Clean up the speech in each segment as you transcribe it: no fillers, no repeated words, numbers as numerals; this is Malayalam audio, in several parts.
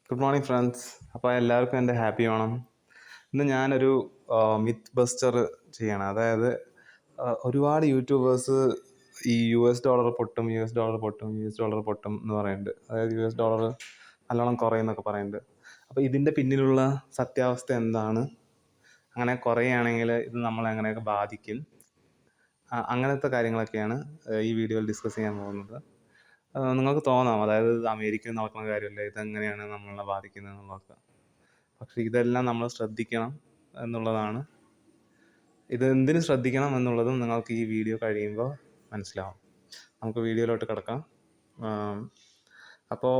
Good morning friends. അപ്പോൾ എല്ലാവർക്കും എൻ്റെ ഹാപ്പി ഓണം. ഇന്ന് ഞാനൊരു മിത്ത് ബസ്റ്റർ ചെയ്യണം. അതായത് ഒരുപാട് യൂട്യൂബേഴ്സ് ഈ US$ പൊട്ടും എന്ന് പറയുന്നുണ്ട്. അതായത് US$ നല്ലോണം കുറയുന്നൊക്കെ പറയുന്നുണ്ട്. അപ്പോൾ ഇതിൻ്റെ പിന്നിലുള്ള സത്യാവസ്ഥ എന്താണ്, അങ്ങനെ കുറയുകയാണെങ്കിൽ ഇത് നമ്മളെ എങ്ങനെയൊക്കെ ബാധിക്കും, അങ്ങനത്തെ കാര്യങ്ങളൊക്കെയാണ് ഈ വീഡിയോയിൽ ഡിസ്കസ് ചെയ്യാൻ പോകുന്നത്. നിങ്ങൾക്ക് തോന്നാം, അതായത് ഇത് അമേരിക്കയിൽ നടക്കുന്ന കാര്യമല്ലേ, ഇതെങ്ങനെയാണ് നമ്മളെ ബാധിക്കുന്നത് എന്നുള്ളതൊക്കെ. പക്ഷേ ഇതെല്ലാം നമ്മൾ ശ്രദ്ധിക്കണം എന്നുള്ളതാണ്. ഇത് എന്തിനു ശ്രദ്ധിക്കണം എന്നുള്ളതും നിങ്ങൾക്ക് ഈ വീഡിയോ കഴിയുമ്പോൾ മനസ്സിലാവും. നമുക്ക് വീഡിയോയിലോട്ട് കിടക്കാം. അപ്പോൾ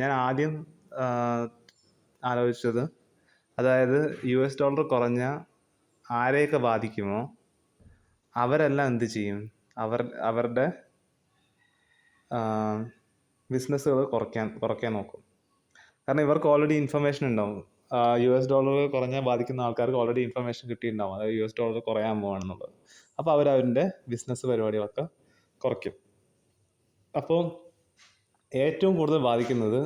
ഞാൻ ആദ്യം ആലോചിച്ചത്, അതായത് US$ കുറഞ്ഞ ആരെയൊക്കെ ബാധിക്കുമോ അവരെല്ലാം എന്ത് ചെയ്യും? അവരുടെ ബിസിനസ്സുകൾ കുറയ്ക്കാൻ നോക്കും. കാരണം ഇവർക്ക് ഓൾറെഡി ഇൻഫർമേഷൻ ഉണ്ടാവും. US$ കുറഞ്ഞാൽ ബാധിക്കുന്ന ആൾക്കാർക്ക് ഓൾറെഡി ഇൻഫർമേഷൻ കിട്ടിയിട്ടുണ്ടാവും, അതായത് US$ കുറയാൻ പോവാണെന്നുള്ളത്. അപ്പോൾ അവരവരുടെ ബിസിനസ് പരിപാടികളൊക്കെ കുറയ്ക്കും. അപ്പോൾ ഏറ്റവും കൂടുതൽ ബാധിക്കുന്നത്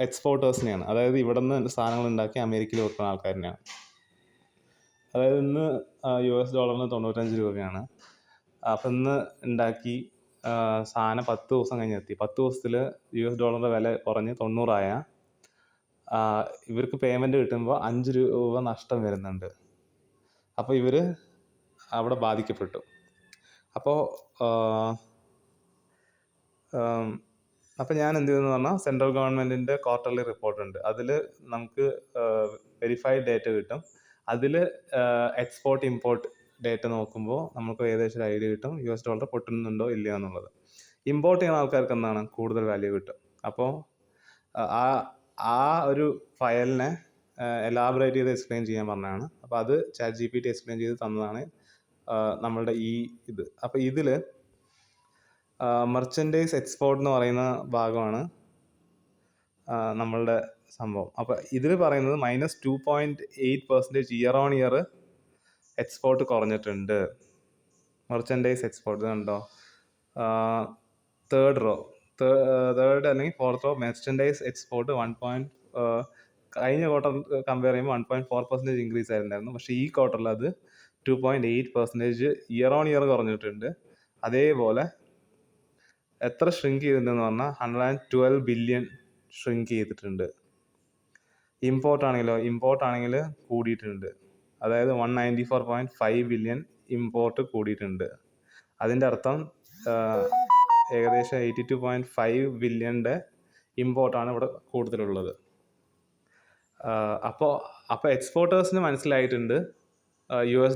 എക്സ്പോർട്ടേഴ്സിനെയാണ്. അതായത് ഇവിടെ നിന്ന് സാധനങ്ങൾ ഉണ്ടാക്കി അമേരിക്കയിൽ വെക്കുന്ന ആൾക്കാരിനെയാണ്. അതായത് ഇന്ന് US$ 95 രൂപയാണ്. അപ്പം ഇന്ന് ഉണ്ടാക്കി സാധനം 10 ദിവസം കഴിഞ്ഞെത്തി. 10 ദിവസത്തിൽ US$ വില കുറഞ്ഞ് 90 ഇവർക്ക് പേയ്മെൻറ്റ് കിട്ടുമ്പോൾ 5 രൂപ നഷ്ടം വരുന്നുണ്ട്. അപ്പോൾ ഇവർ അവിടെ ബാധിക്കപ്പെട്ടു. അപ്പോൾ ഞാൻ എന്ത് ചെയ്തെന്ന് പറഞ്ഞാൽ, സെൻട്രൽ ഗവൺമെൻറ്റിൻ്റെ ക്വാർട്ടർലി റിപ്പോർട്ടുണ്ട്. അതിൽ നമുക്ക് വെരിഫൈഡ് ഡേറ്റ കിട്ടും. അതിൽ എക്സ്പോർട്ട് ഇമ്പോർട്ട് ഡേറ്റ നോക്കുമ്പോൾ നമുക്ക് ഏകദേശം ഒരു ഐഡിയ കിട്ടും US$ പൊട്ടുന്നുണ്ടോ ഇല്ലയോ എന്നുള്ളത്. ഇമ്പോർട്ട് ചെയ്യുന്ന ആൾക്കാർക്ക് എന്താണ് കൂടുതൽ വാല്യൂ കിട്ടും. അപ്പോൾ ആ ഒരു ഫയലിനെ എലാബറേറ്റ് ചെയ്ത് എക്സ്പ്ലെയിൻ ചെയ്യാൻ പറഞ്ഞതാണ്. അപ്പോൾ അത് ChatGPT എക്സ്പ്ലെയിൻ ചെയ്ത് തന്നതാണ് നമ്മളുടെ ഈ ഇത്. അപ്പോൾ ഇതിൽ മെർച്ചൻഡൈസ് എക്സ്പോർട്ട് എന്ന് പറയുന്ന ഭാഗമാണ് നമ്മളുടെ സംഭവം. അപ്പോൾ ഇതിൽ പറയുന്നത് -2.8% ഇയർ ഓൺ ഇയർ എക്സ്പോർട്ട് കുറഞ്ഞിട്ടുണ്ട്. മെർച്ചൻഡൈസ് എക്സ്പോർട്ട് കണ്ടോ, തേർഡ് അല്ലെങ്കിൽ ഫോർത്ത് റോ മെർച്ചൻഡൈസ് എക്സ്പോർട്ട് കഴിഞ്ഞ ക്വാർട്ടർ കമ്പയർ ചെയ്യുമ്പോൾ 1.4% ഇൻക്രീസ് ആയിട്ടുണ്ടായിരുന്നു. പക്ഷേ ഈ ക്വാർട്ടറിൽ അത് 2.8% ഇയർ ഓൺ ഇയർ കുറഞ്ഞിട്ടുണ്ട്. അതേപോലെ എത്ര ഷ്രിങ്ക് ചെയ്തിട്ടുണ്ടെന്ന് പറഞ്ഞാൽ 112 ബില്യൺ ഷ്രിങ്ക് ചെയ്തിട്ടുണ്ട്. ഇമ്പോർട്ടാണെങ്കിൽ കൂടിയിട്ടുണ്ട്. അതായത് 194.5 ബില്യൺ ഇമ്പോർട്ട് കൂടിയിട്ടുണ്ട്. അതിൻ്റെ അർത്ഥം ഏകദേശം 82.5 ബില്യൻ്റെ ഇമ്പോർട്ടാണ് ഇവിടെ കൂടുതലുള്ളത്. അപ്പോൾ എക്സ്പോർട്ടേഴ്സിന് മനസ്സിലായിട്ടുണ്ട് US$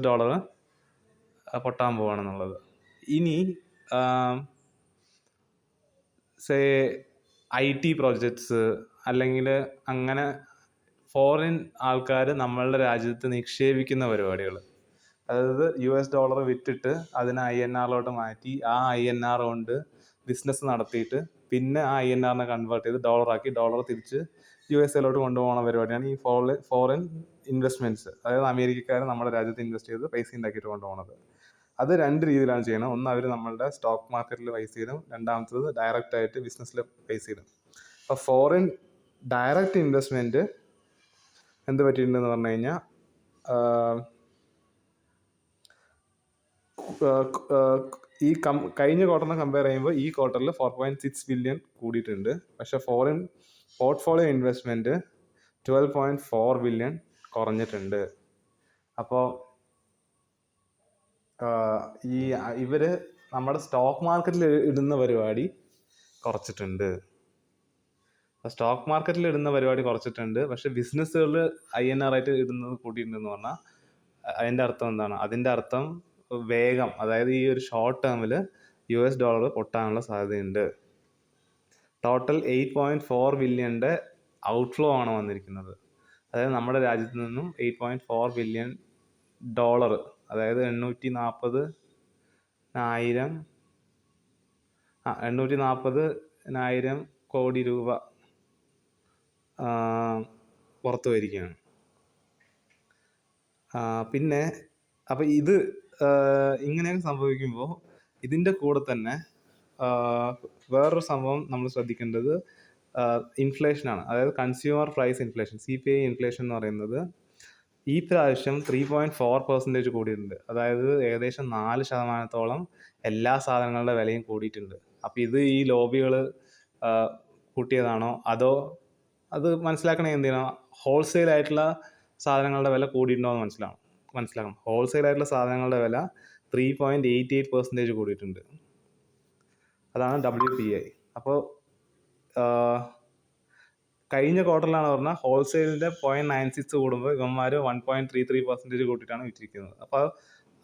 പൊട്ടാൻ പോവാണെന്നുള്ളത്. ഇനി IT പ്രോജക്ട്സ് അല്ലെങ്കിൽ അങ്ങനെ ഫോറിൻ ആൾക്കാർ നമ്മളുടെ രാജ്യത്ത് നിക്ഷേപിക്കുന്ന പരിപാടികൾ, അതായത് US$ വിറ്റിട്ട് അതിനെ INR മാറ്റി ആ INR കൊണ്ട് ബിസിനസ് നടത്തിയിട്ട് പിന്നെ ആ INR കൺവേർട്ട് ചെയ്ത് ഡോളറാക്കി ഡോളർ തിരിച്ച് USA കൊണ്ടുപോകുന്ന പരിപാടിയാണ് ഈ ഫോറിൻ ഇൻവെസ്റ്റ്മെൻറ്റ്സ്. അതായത് അമേരിക്കക്കാർ നമ്മുടെ രാജ്യത്ത് ഇൻവെസ്റ്റ് ചെയ്ത് പൈസ ഉണ്ടാക്കിയിട്ട് കൊണ്ടുപോകുന്നത്. അത് 2 രീതിയിലാണ് ചെയ്യുന്നത്. ഒന്ന്, അവർ നമ്മളുടെ സ്റ്റോക്ക് മാർക്കറ്റിൽ പൈസ ചെയ്തും, രണ്ടാമത്തത് ഡയറക്റ്റ് ആയിട്ട് ബിസിനസ്സിൽ പൈസ ചെയ്തും. അപ്പോൾ ഫോറിൻ ഡയറക്റ്റ് ഇൻവെസ്റ്റ്മെൻറ്റ് എന്ത് പറ്റിയിട്ടുണ്ടെന്ന് പറഞ്ഞു കഴിഞ്ഞാൽ, ഈ കഴിഞ്ഞ ക്വാർട്ടറിനെ കമ്പയർ ചെയ്യുമ്പോൾ ഈ ക്വാർട്ടറിൽ 4.6 ബില്യൺ കൂടിയിട്ടുണ്ട്. പക്ഷേ ഫോറിൻ പോർട്ട്ഫോളിയോ ഇൻവെസ്റ്റ്മെൻറ്റ് 12.4 ബില്യൺ കുറഞ്ഞിട്ടുണ്ട്. അപ്പോൾ ഇവർ നമ്മുടെ സ്റ്റോക്ക് മാർക്കറ്റിൽ ഇടുന്ന പരിപാടി കുറച്ചിട്ടുണ്ട്. പക്ഷേ ബിസിനസ്സുകളിൽ INR ആയിട്ട് ഇടുന്നത് കൂട്ടിയിട്ടുണ്ടെന്ന് പറഞ്ഞാൽ അതിൻ്റെ അർത്ഥം എന്താണ്? അതിൻ്റെ അർത്ഥം വേഗം, അതായത് ഈ ഒരു ഷോർട്ട് ടേമിൽ US$ പൊട്ടാനുള്ള സാധ്യതയുണ്ട്. ടോട്ടൽ 8.4 ബില്യൻ്റെ ഔട്ട്ഫ്ലോ ആണ് വന്നിരിക്കുന്നത്. അതായത് നമ്മുടെ രാജ്യത്ത് നിന്നും 8.4 ബില്യൺ ഡോളർ, അതായത് 840,000 കോടി രൂപ പുറത്തു വരികയാണ്. പിന്നെ അപ്പോൾ ഇത് ഇങ്ങനെയൊക്കെ സംഭവിക്കുമ്പോൾ ഇതിൻ്റെ കൂടെ തന്നെ വേറൊരു സംഭവം നമ്മൾ ശ്രദ്ധിക്കേണ്ടത്, ഇൻഫ്ലേഷനാണ്. അതായത് consumer price inflation, CPI inflation എന്ന് പറയുന്നത് ഈ പ്രാവശ്യം 3.4% കൂടിയിട്ടുണ്ട്. അതായത് ഏകദേശം 4% എല്ലാ സാധനങ്ങളുടെ വിലയും കൂടിയിട്ടുണ്ട്. അപ്പോൾ ഇത് ഈ ലോബികൾ കൂട്ടിയതാണോ അതോ അത് മനസ്സിലാക്കണമെങ്കിൽ എന്ത് ചെയ്യണം, ഹോൾസെയിൽ ആയിട്ടുള്ള സാധനങ്ങളുടെ വില കൂടിയിട്ടുണ്ടോ എന്ന് മനസ്സിലാക്കണം. ഹോൾസെയിൽ ആയിട്ടുള്ള സാധനങ്ങളുടെ വില 3.88% കൂടിയിട്ടുണ്ട്. അതാണ് WPI. അപ്പോൾ കഴിഞ്ഞ ക്വാർട്ടറിലാണ് പറഞ്ഞാൽ ഹോൾസെയിലിൻ്റെ 0.96 കൂടുമ്പോൾ ഇവന്മാർ 1.33% കൂട്ടിയിട്ടാണ് വിറ്റിരിക്കുന്നത്. അപ്പോൾ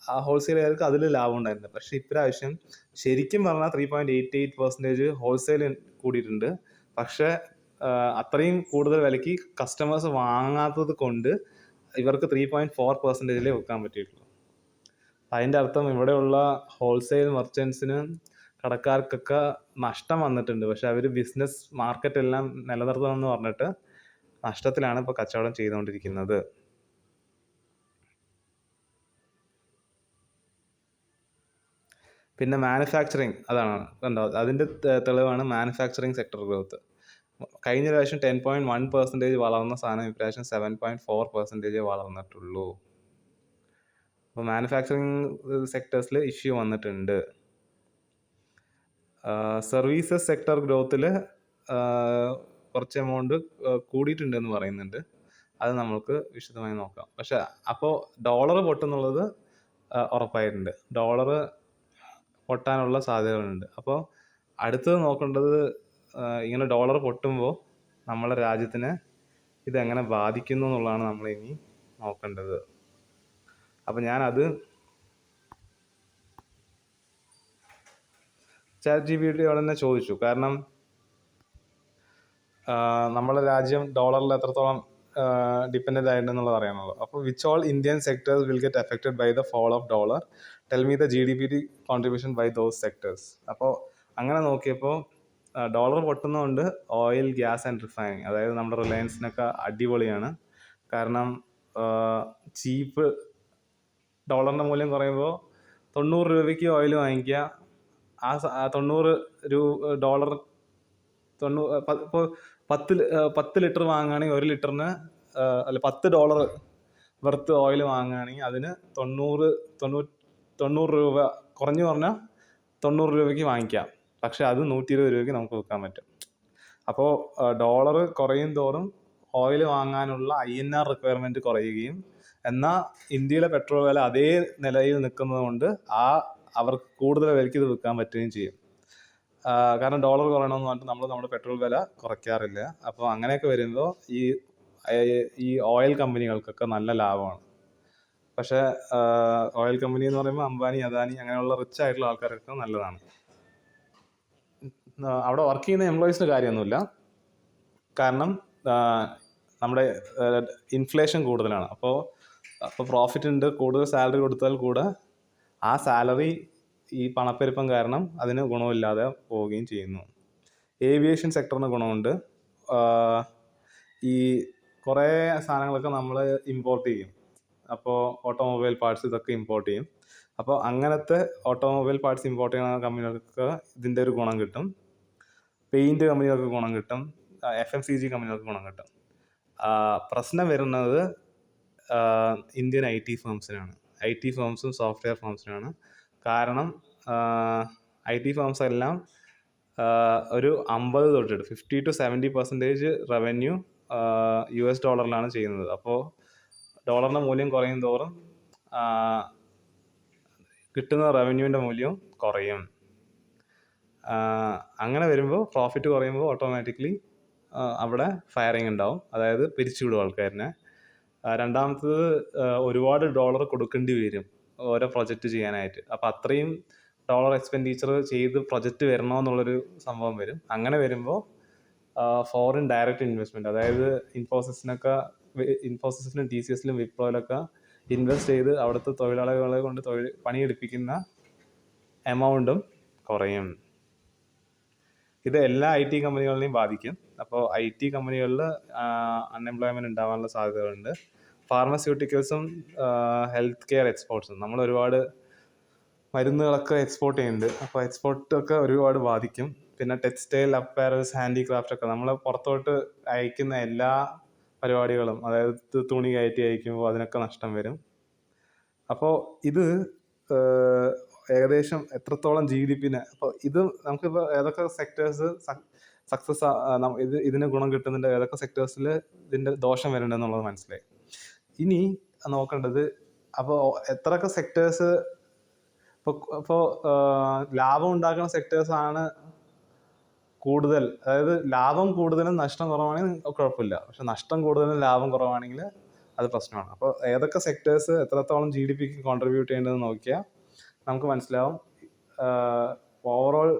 ആ ഹോൾസെയിലുകാർക്ക് അതിൽ ലാഭം ഉണ്ടായിരുന്നത്. പക്ഷേ ഇപ്രാവശ്യം ശരിക്കും പറഞ്ഞാൽ 3.88% ഹോൾസെയിൽ കൂടിയിട്ടുണ്ട്. പക്ഷേ അത്രയും കൂടുതൽ വിലയ്ക്ക് കസ്റ്റമേഴ്സ് വാങ്ങാത്തത് കൊണ്ട് ഇവർക്ക് 3.4%-ലേ വെക്കാൻ പറ്റിയിട്ടുള്ളൂ. അതിൻ്റെ അർത്ഥം ഇവിടെയുള്ള ഹോൾസെയിൽ മെർച്ചൻസിന്, കടക്കാർക്കൊക്കെ നഷ്ടം വന്നിട്ടുണ്ട്. പക്ഷെ അവർ ബിസിനസ് മാർക്കറ്റെല്ലാം നിലനിർത്തണമെന്ന് പറഞ്ഞിട്ട് നഷ്ടത്തിലാണ് ഇപ്പോൾ കച്ചവടം ചെയ്തുകൊണ്ടിരിക്കുന്നത്. പിന്നെ മാനുഫാക്ചറിങ്, അതാണ് കണ്ടോ, അതിൻ്റെ തെളിവാണ് മാനുഫാക്ചറിങ് സെക്ടർ ഗ്രോത്ത്. കഴിഞ്ഞ പ്രാവശ്യം 10.1% വളർന്ന സാധനം ഇപ്രാവശ്യം 7.4% വളർന്നിട്ടുള്ളൂ. അപ്പോൾ മാനുഫാക്ചറിങ് സെക്ടേഴ്സിൽ ഇഷ്യൂ വന്നിട്ടുണ്ട്. സർവീസസ് സെക്ടർ ഗ്രോത്തിൽ കുറച്ച് എമൗണ്ട് കൂടിയിട്ടുണ്ടെന്ന് പറയുന്നുണ്ട്. അത് നമുക്ക് വിശദമായി നോക്കാം. പക്ഷെ അപ്പോൾ ഡോളർ പൊട്ടുന്നുള്ളത് ഉറപ്പായിട്ടുണ്ട്. ഡോളർ പൊട്ടാനുള്ള സാധ്യതകളുണ്ട്. അപ്പോൾ അടുത്തത് നോക്കേണ്ടത് ഇങ്ങനെ ഡോളർ പൊട്ടുമ്പോൾ നമ്മളെ രാജ്യത്തിന് ഇതെങ്ങനെ ബാധിക്കുന്നു എന്നുള്ളതാണ് നമ്മൾ ഇനി നോക്കേണ്ടത്. അപ്പം ഞാനത് ChatGPTയോട് തന്നെ ചോദിച്ചു. കാരണം നമ്മളെ രാജ്യം ഡോളറിൽ എത്രത്തോളം ഡിപ്പെൻഡൻ്റ് ആയിട്ടുണ്ടെന്നുള്ളത് അറിയാനുള്ളൂ. അപ്പോൾ which all Indian sectors will get affected by the fall of dollar, tell me the GDP contribution by those sectors. അപ്പോൾ അങ്ങനെ നോക്കിയപ്പോൾ ഡോളർ പൊട്ടുന്നതുകൊണ്ട് ഓയിൽ, ഗ്യാസ് ആൻഡ് റിഫൈനിങ്, അതായത് നമ്മുടെ റിലയൻസിനൊക്കെ അടിപൊളിയാണ്. കാരണം ചീപ്പ്, ഡോളറിൻ്റെ മൂല്യം കുറയുമ്പോൾ 90 രൂപയ്ക്ക് ഓയിൽ വാങ്ങിക്കുക. ആ $90 ഇപ്പോൾ 10 ലിറ്റർ വാങ്ങുകയാണെങ്കിൽ 1 ലിറ്ററിന് $10 വെർത്ത് ഓയിൽ വാങ്ങുകയാണെങ്കിൽ അതിന് 90 രൂപ, കുറഞ്ഞു പറഞ്ഞാൽ 90 രൂപയ്ക്ക് വാങ്ങിക്കാം. പക്ഷെ അത് 120 രൂപയ്ക്ക് നമുക്ക് വിൽക്കാൻ പറ്റും. അപ്പോൾ ഡോളർ കുറയും തോറും ഓയിൽ വാങ്ങാനുള്ള INR റിക്വയർമെൻറ്റ് കുറയുകയും, എന്നാൽ ഇന്ത്യയിലെ പെട്രോൾ വില അതേ നിലയിൽ നിൽക്കുന്നത് കൊണ്ട് അവർക്ക് കൂടുതൽ വിലയ്ക്ക് ഇത് വിൽക്കാൻ പറ്റുകയും ചെയ്യും. കാരണം ഡോളർ കുറയണമെന്ന് പറഞ്ഞിട്ട് നമ്മൾ നമ്മുടെ പെട്രോൾ വില കുറയ്ക്കാറില്ല. അപ്പോൾ അങ്ങനെയൊക്കെ വരുമ്പോൾ ഈ ഓയിൽ കമ്പനികൾക്കൊക്കെ നല്ല ലാഭമാണ്. പക്ഷേ ഓയിൽ കമ്പനി എന്ന് പറയുമ്പോൾ അംബാനി, അദാനി അങ്ങനെയുള്ള റിച്ച് ആയിട്ടുള്ള ആൾക്കാരൊക്കെ നല്ലതാണ്. അവിടെ വർക്ക് ചെയ്യുന്ന എംപ്ലോയീസിന് കാര്യമൊന്നുമില്ല. കാരണം നമ്മുടെ ഇൻഫ്ലേഷൻ കൂടുതലാണ്. അപ്പോൾ പ്രോഫിറ്റ് ഉണ്ട്, കൂടുതൽ സാലറി കൊടുത്താൽ കൂടെ ആ സാലറി ഈ പണപ്പെരുപ്പം കാരണം അതിന് ഗുണമില്ലാതെ പോവുകയും ചെയ്യുന്നു. ഏവിയേഷൻ സെക്ടറിന് ഗുണമുണ്ട്. ഈ കുറേ സാധനങ്ങളൊക്കെ നമ്മൾ ഇമ്പോർട്ട് ചെയ്യും. അപ്പോൾ ഓട്ടോമൊബൈൽ പാർട്സ് ഇതൊക്കെ ഇമ്പോർട്ട് ചെയ്യും. അപ്പോൾ അങ്ങനത്തെ ഓട്ടോമൊബൈൽ പാർട്സ് ഇമ്പോർട്ട് ചെയ്യുന്ന കമ്പനികൾക്ക് ഇതിൻ്റെ ഒരു ഗുണം കിട്ടും. പെയിൻറ്റ് കമ്പനികൾക്ക് ഗുണം കിട്ടും. FMCG കമ്പനികൾക്ക് ഗുണം കിട്ടും. പ്രശ്നം വരുന്നത് ഇന്ത്യൻ IT ഫേംസിനാണ്. IT ഫേംസും സോഫ്റ്റ്വെയർ ഫേംസിനാണ്. കാരണം IT ഫേംസ് എല്ലാം ഒരു 50 തൊട്ടിട്ട് 50 to 70% റവന്യൂ US ഡോളറിലാണ് ചെയ്യുന്നത്. അപ്പോൾ ഡോളറിൻ്റെ മൂല്യം കുറയും തോറും കിട്ടുന്ന റവന്യൂവിൻ്റെ മൂല്യം കുറയും. അങ്ങനെ വരുമ്പോൾ പ്രോഫിറ്റ് കുറയുമ്പോൾ ഓട്ടോമാറ്റിക്കലി അവിടെ ഫയറിങ് ഉണ്ടാവും, അതായത് പിരിച്ചുവിടും ആൾക്കാരിനെ. രണ്ടാമത്തത് ഒരുപാട് ഡോളർ കൊടുക്കേണ്ടി വരും ഓരോ പ്രൊജക്റ്റ് ചെയ്യാനായിട്ട്. അപ്പോൾ അത്രയും ഡോളർ എക്സ്പെൻഡിച്ചർ ചെയ്ത് പ്രൊജക്റ്റ് വരണമെന്നുള്ളൊരു സംഭവം വരും. അങ്ങനെ വരുമ്പോൾ ഫോറിൻ ഡയറക്റ്റ് ഇൻവെസ്റ്റ്മെൻറ്റ്, അതായത് ഇൻഫോസിസിലും TCSലും വിപ്രോയിലൊക്കെ ഇൻവെസ്റ്റ് ചെയ്ത് അവിടുത്തെ തൊഴിലാളികളെ കൊണ്ട് പണിയെടുപ്പിക്കുന്ന എമൗണ്ടും കുറയും. ഇത് എല്ലാ IT കമ്പനികളെയും ബാധിക്കും. അപ്പോൾ IT കമ്പനികളിൽ അൺഎംപ്ലോയ്മെൻറ്റ് ഉണ്ടാകാനുള്ള സാധ്യതകളുണ്ട്. ഫാർമസ്യൂട്ടിക്കൽസും ഹെൽത്ത് കെയർ എക്സ്പോർട്സും, നമ്മൾ ഒരുപാട് മരുന്നുകളൊക്കെ എക്സ്പോർട്ട് ചെയ്യുന്നുണ്ട്. അപ്പോൾ എക്സ്പോർട്ടൊക്കെ ഒരുപാട് ബാധിക്കും. പിന്നെ ടെക്സ്റ്റൈൽ, അപ്പാരൽസ്, ഹാൻഡിക്രാഫ്റ്റ് ഒക്കെ നമ്മൾ പുറത്തോട്ട് അയക്കുന്ന എല്ലാ പരിപാടികളും, അതായത് തുണി കയറ്റി അയക്കുമ്പോൾ അതിനൊക്കെ നഷ്ടം വരും. അപ്പോൾ ഇത് ഏകദേശം എത്രത്തോളം GDP അപ്പോൾ ഇത് നമുക്കിപ്പോൾ ഏതൊക്കെ സെക്ടേഴ്സ് സക്സസ് ഇതിന് ഗുണം കിട്ടുന്നുണ്ട്, ഏതൊക്കെ സെക്ടേഴ്സിൽ ഇതിൻ്റെ ദോഷം വരുന്നുണ്ടെന്നുള്ളത് മനസ്സിലായി. ഇനി നോക്കേണ്ടത് അപ്പോൾ എത്രയൊക്കെ സെക്ടേഴ്സ് ഇപ്പോൾ ലാഭം ഉണ്ടാക്കുന്ന സെക്ടേഴ്സാണ് കൂടുതൽ, അതായത് ലാഭം കൂടുതലും നഷ്ടം കുറവാണെങ്കിൽ കുഴപ്പമില്ല. പക്ഷെ നഷ്ടം കൂടുതലും ലാഭം കുറവാണെങ്കിൽ അത് പ്രശ്നമാണ്. അപ്പോൾ ഏതൊക്കെ സെക്ടേഴ്സ് എത്രത്തോളം GDPക്ക് കോൺട്രിബ്യൂട്ട് ചെയ്യേണ്ടതെന്ന് നോക്കിയാൽ നമുക്ക് മനസ്സിലാവും ഓവറോൾ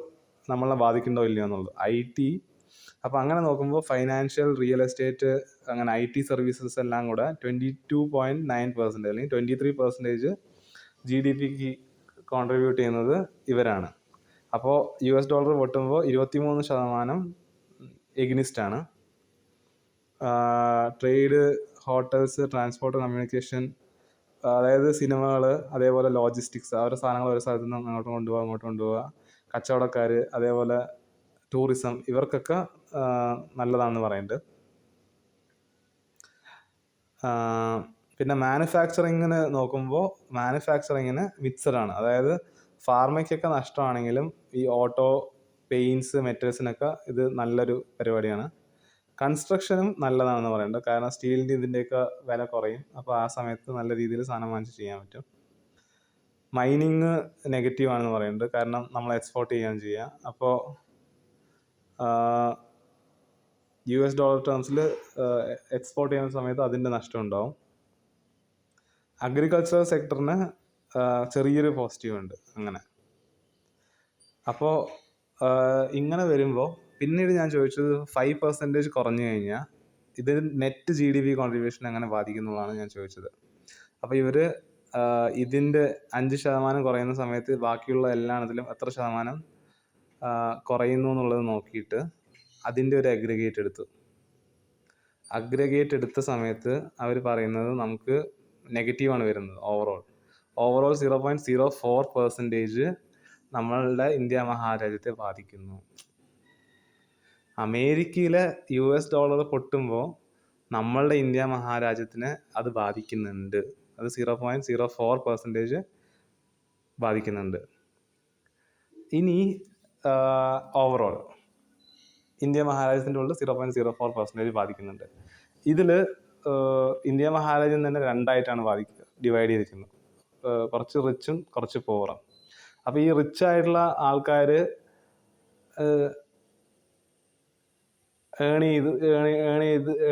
നമ്മളെ ബാധിക്കണ്ടോ ഇല്ലയോ എന്നുള്ളത്. IT, അപ്പോൾ അങ്ങനെ നോക്കുമ്പോൾ ഫൈനാൻഷ്യൽ, റിയൽ എസ്റ്റേറ്റ്, അങ്ങനെ IT സർവീസസ് എല്ലാം കൂടെ 22.9% അല്ലെങ്കിൽ 23% GDPക്ക് കോൺട്രിബ്യൂട്ട് ചെയ്യുന്നത് ഇവരാണ്. അപ്പോൾ $, പൊട്ടുമ്പോൾ 23% എഗ്നിസ്റ്റാണ്. ട്രേഡ്, ഹോട്ടൽസ്, ട്രാൻസ്പോർട്ട്, കമ്മ്യൂണിക്കേഷൻ, അതായത് സിനിമകൾ, അതേപോലെ ലോജിസ്റ്റിക്സ്, അവരുടെ സാധനങ്ങൾ ഒരു സ്ഥലത്ത് നിന്ന് അങ്ങോട്ട് കൊണ്ടുപോവുക, കച്ചവടക്കാർ, അതേപോലെ ടൂറിസം, ഇവർക്കൊക്കെ നല്ലതാണെന്ന് പറയുന്നുണ്ട്. പിന്നെ മാനുഫാക്ചറിങ്ങിന് നോക്കുമ്പോൾ മാനുഫാക്ചറിങ്ങിന് മിക്സഡാണ്. അതായത് ഫാർമയ്ക്കൊക്കെ നഷ്ടമാണെങ്കിലും ഈ ഓട്ടോ, പെയിൻറ്റ്സ്, മെറ്റൽസിനൊക്കെ ഇത് നല്ലൊരു പരിപാടിയാണ്. കൺസ്ട്രക്ഷനും നല്ലതാണെന്ന് പറയുന്നുണ്ട്. കാരണം സ്റ്റീലിൻ്റെ ഇതിൻ്റെയൊക്കെ വില കുറയും. അപ്പോൾ ആ സമയത്ത് നല്ല രീതിയിൽ സാധനം വാങ്ങിച്ച് ചെയ്യാൻ പറ്റും. മൈനിങ് നെഗറ്റീവാണെന്ന് പറയുന്നുണ്ട്. കാരണം നമ്മൾ എക്സ്പോർട്ട് ചെയ്യുകയാണ് ചെയ്യുക. അപ്പോൾ $, ടേംസിൽ എക്സ്പോർട്ട് ചെയ്യുന്ന സമയത്ത് അതിൻ്റെ നഷ്ടം ഉണ്ടാവും. അഗ്രികൾച്ചറൽ സെക്ടറിന് ചെറിയൊരു പോസിറ്റീവ് ഉണ്ട് അങ്ങനെ. അപ്പോൾ ഇങ്ങനെ വരുമ്പോൾ പിന്നീട് ഞാൻ ചോദിച്ചത് 5% കുറഞ്ഞു കഴിഞ്ഞാൽ ഇത് നെറ്റ് GDP കോൺട്രിബ്യൂഷൻ എങ്ങനെ ബാധിക്കുന്നതാണ് ഞാൻ ചോദിച്ചത്. അപ്പോൾ ഇവർ ഇതിൻ്റെ 5% കുറയുന്ന സമയത്ത് ബാക്കിയുള്ള എല്ലാത്തിലും എത്ര ശതമാനം കുറയുന്നു എന്നുള്ളത് നോക്കിയിട്ട് അതിൻ്റെ ഒരു അഗ്രിഗേറ്റ് എടുത്തു. അഗ്രിഗേറ്റ് എടുത്ത സമയത്ത് അവർ പറയുന്നത് നമുക്ക് നെഗറ്റീവാണ് വരുന്നത്. ഓവറോൾ 0.04% നമ്മളുടെ ഇന്ത്യ മഹാരാജ്യത്തെ ബാധിക്കുന്നു. അമേരിക്കയിലെ $, പൊട്ടുമ്പോൾ നമ്മളുടെ ഇന്ത്യ മഹാരാജ്യത്തിന് അത് ബാധിക്കുന്നുണ്ട്. അത് 0.04% ബാധിക്കുന്നുണ്ട്. ഇനി ഓവറോൾ ഇന്ത്യ മഹാരാജ്യത്തിൻ്റെ ഉള്ളിൽ 0.04% ബാധിക്കുന്നുണ്ട്. ഇതിൽ ഇന്ത്യ മഹാരാജ്യം തന്നെ രണ്ടായിട്ടാണ് ഡിവൈഡ് ചെയ്തിരിക്കുന്നത്. കുറച്ച് റിച്ചും കുറച്ച് പൂവറും. അപ്പോൾ ഈ റിച്ച് ആയിട്ടുള്ള ആൾക്കാർ ഏൺ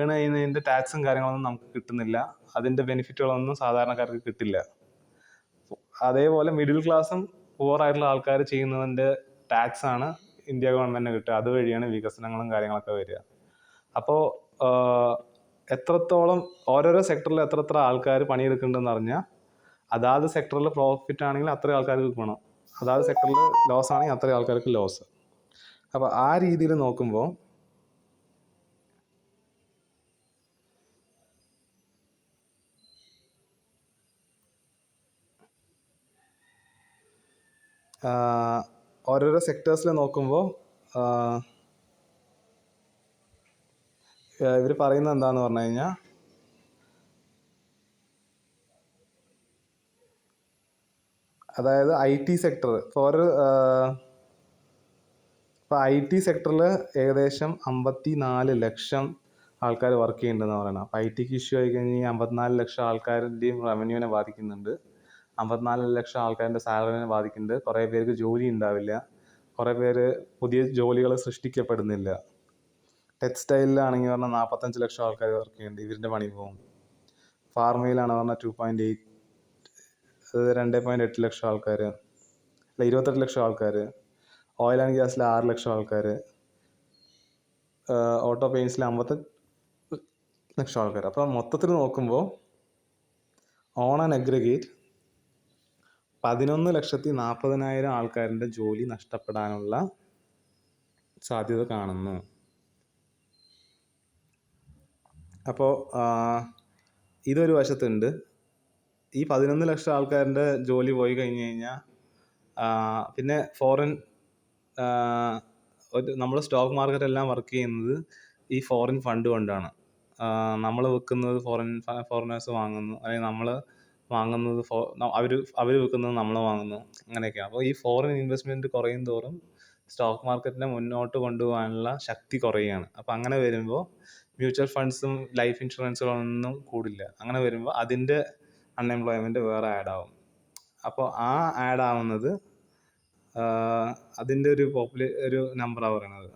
ചെയ്യുന്നതിൻ്റെ ടാക്സും കാര്യങ്ങളൊന്നും നമുക്ക് കിട്ടുന്നില്ല. അതിൻ്റെ ബെനിഫിറ്റുകളൊന്നും സാധാരണക്കാർക്ക് കിട്ടില്ല. അതേപോലെ മിഡിൽ ക്ലാസ്സും പൂവറായിട്ടുള്ള ആൾക്കാർ ചെയ്യുന്നതിൻ്റെ ടാക്സാണ് ഇന്ത്യ ഗവൺമെൻറ്റിന് കിട്ടുക. അതുവഴിയാണ് വികസനങ്ങളും കാര്യങ്ങളൊക്കെ വരിക. അപ്പോൾ എത്രത്തോളം ഓരോരോ സെക്ടറിൽ എത്ര ആൾക്കാർ പണിയെടുക്കുന്നുണ്ടെന്ന് അറിഞ്ഞാൽ അതാത് സെക്ടറിൽ പ്രോഫിറ്റ് ആണെങ്കിൽ അത്രയും ആൾക്കാർക്ക് ഗുണം, അതാത് സെക്ടറിൽ ലോസ് ആണെങ്കിൽ അത്രയും ആൾക്കാർക്ക് ലോസ്. അപ്പോൾ ആ രീതിയിൽ നോക്കുമ്പോൾ ഓരോരോ സെക്ടേഴ്സിൽ നോക്കുമ്പോൾ ഇവർ പറയുന്നത് എന്താണെന്ന് പറഞ്ഞു കഴിഞ്ഞാൽ അതായത് IT സെക്ടർ ഇപ്പോൾ IT സെക്ടറിൽ ഏകദേശം 54 ലക്ഷം ആൾക്കാർ വർക്ക് ചെയ്യുന്നുണ്ടെന്ന് പറയണം. അപ്പോൾ ITക്ക് ഇഷ്യൂ ആയി കഴിഞ്ഞാൽ 54 ലക്ഷം ആൾക്കാരുടെയും റവന്യൂവിനെ ബാധിക്കുന്നുണ്ട്. 54 ലക്ഷം ആൾക്കാരുടെ സാലറിനെ ബാധിക്കുന്നുണ്ട്. കുറേ പേർക്ക് ജോലി ഉണ്ടാവില്ല, കുറേ പേര് പുതിയ ജോലികൾ സൃഷ്ടിക്കപ്പെടുന്നില്ല. ടെക്സ്റ്റൈലിലാണെങ്കിൽ പറഞ്ഞാൽ 45 ലക്ഷം ആൾക്കാർ വർക്ക് ചെയ്യുന്നുണ്ട്, ഇവരുടെ പണി പോകും. ഫാർമയിലാണ് പറഞ്ഞാൽ 2.8 ലക്ഷം ആൾക്കാർ, അല്ല 28 ലക്ഷം ആൾക്കാർ. ഓയിൽ ആൻഡ് ഗ്യാസിൽ 6 ലക്ഷം ആൾക്കാർ. ഓട്ടോ പെയിൻറ്റ്സിൽ 50 ലക്ഷം ആൾക്കാർ. അപ്പോൾ മൊത്തത്തിൽ നോക്കുമ്പോൾ ഓൺ ആൻ അഗ്രിഗേറ്റ് 11,40,000 ആൾക്കാരുടെ ജോലി നഷ്ടപ്പെടാനുള്ള സാധ്യത കാണുന്നു. അപ്പോൾ ഇതൊരു വശത്തുണ്ട്. ഈ 11 ലക്ഷം ആൾക്കാരുടെ ജോലി പോയി കഴിഞ്ഞ് കഴിഞ്ഞാൽ പിന്നെ നമ്മൾ സ്റ്റോക്ക് മാർക്കറ്റ് എല്ലാം വർക്ക് ചെയ്യുന്നത് ഈ ഫോറിൻ ഫണ്ട് കൊണ്ടാണ്. നമ്മൾ വിൽക്കുന്നത് ഫോറിനേഴ്സ് വാങ്ങുന്നു, അല്ലെങ്കിൽ നമ്മൾ വാങ്ങുന്നത് അവർ വിൽക്കുന്നത് നമ്മൾ വാങ്ങുന്നു, അങ്ങനെയൊക്കെയാണ്. അപ്പോൾ ഈ ഫോറിൻ ഇൻവെസ്റ്റ്മെൻറ്റ് കുറയും തോറും സ്റ്റോക്ക് മാർക്കറ്റിനെ മുന്നോട്ട് കൊണ്ടുപോകാനുള്ള ശക്തി കുറയുകയാണ്. അപ്പോൾ അങ്ങനെ വരുമ്പോൾ മ്യൂച്വൽ ഫണ്ട്സും ലൈഫ് ഇൻഷുറൻസുകളൊന്നും കൂടില്ല. അങ്ങനെ വരുമ്പോൾ അതിൻ്റെ അൺഎംപ്ലോയ്മെൻറ്റ് വേറെ ആഡ് ആവും. അപ്പോൾ ആ ആഡ് ആവുന്നത് അതിൻ്റെ ഒരു നമ്പറാണ് പറയുന്നത്.